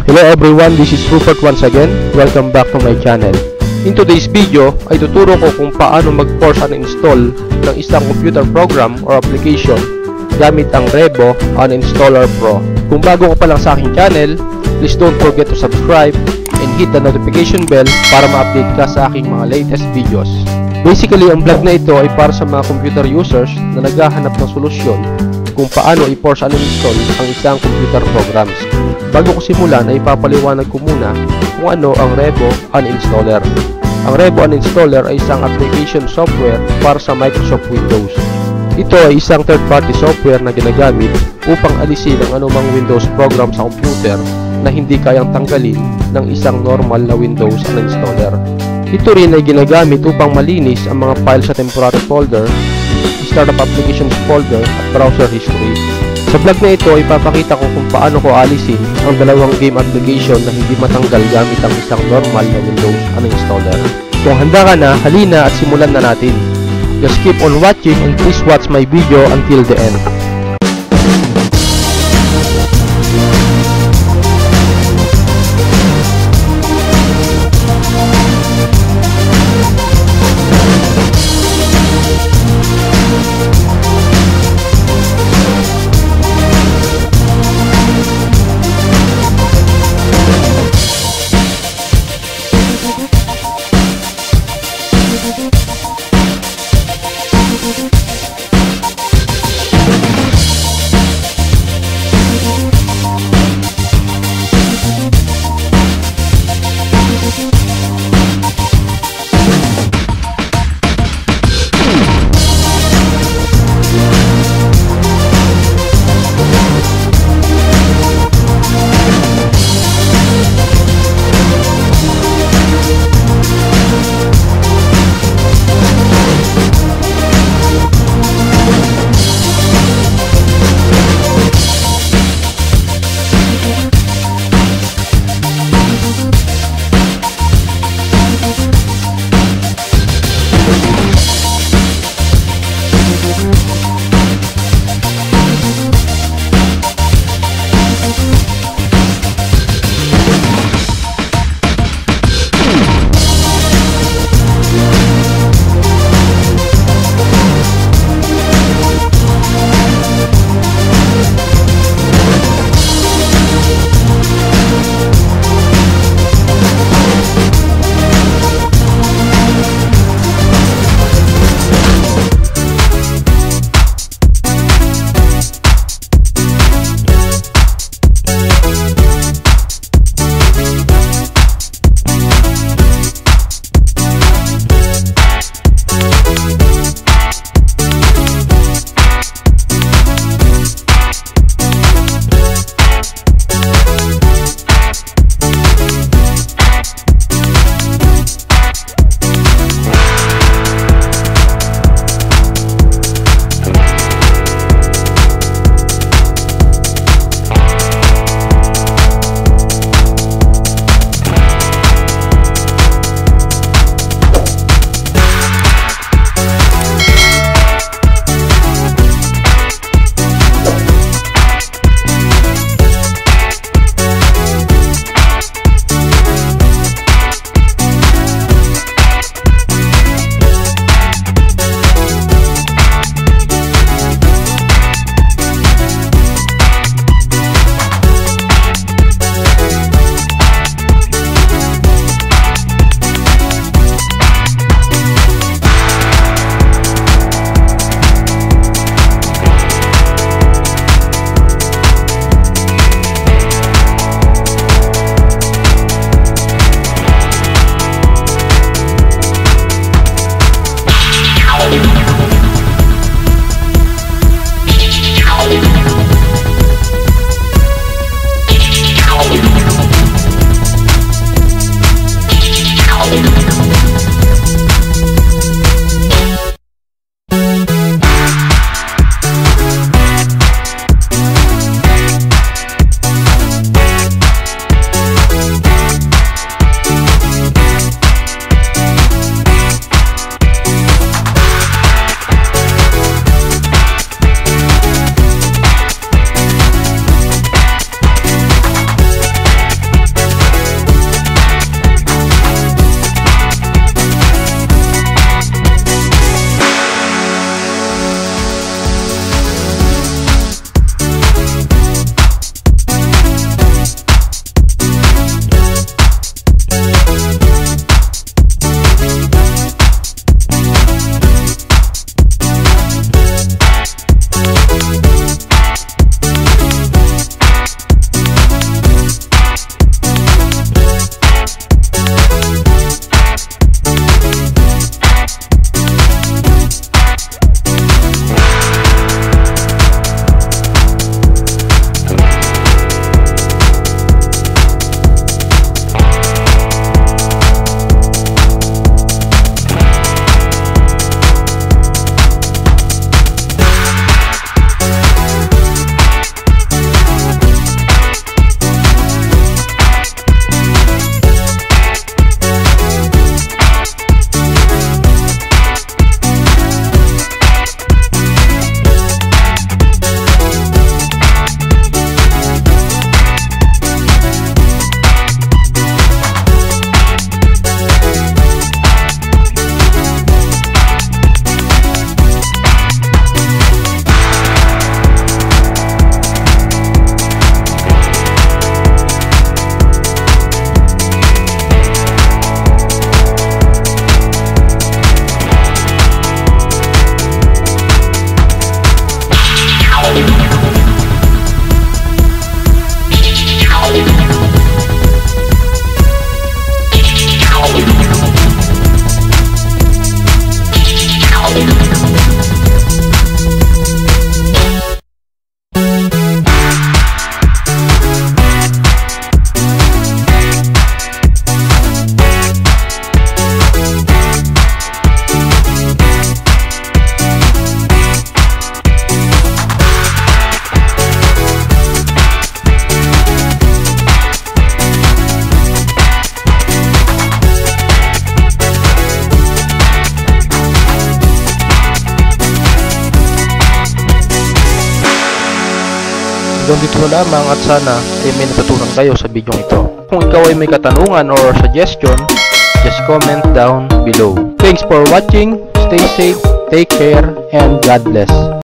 Hello everyone, this is Rupert once again. Welcome back to my channel. In today's video ay tuturo ko kung paano mag-force uninstall ng isang computer program or application gamit ang Revo Uninstaller Pro. Kung bago ko pa lang sa aking channel, please don't forget to subscribe and hit the notification bell para ma-update ka sa aking mga latest videos. Basically, ang vlog na ito ay para sa mga computer users na naghahanap ng solusyon kung paano i-force uninstall ang isang computer programs. Bago ko simulan ay ipapaliwanag ko muna kung ano ang Revo Uninstaller. Ang Revo Uninstaller ay isang application software para sa Microsoft Windows. Ito ay isang third-party software na ginagamit upang alisin ang anumang Windows program sa computer na hindi kayang tanggalin ng isang normal na Windows Uninstaller. Ito rin ay ginagamit upang malinis ang mga files sa temporary folder, startup applications folder at browser history. Sa vlog na ito, ipapakita ko kung paano ko alisin ang dalawang game application na hindi matanggal gamit ang isang normal na Windows Uninstaller. Kung handa ka na, halina at simulan na natin. Just keep on watching and please watch my video until the end. Hanggang dito na lamang at sana ay may natutunan kayo sa video ito. Kung ikaw ay may katanungan or suggestion, just comment down below. Thanks for watching, stay safe, take care, and God bless.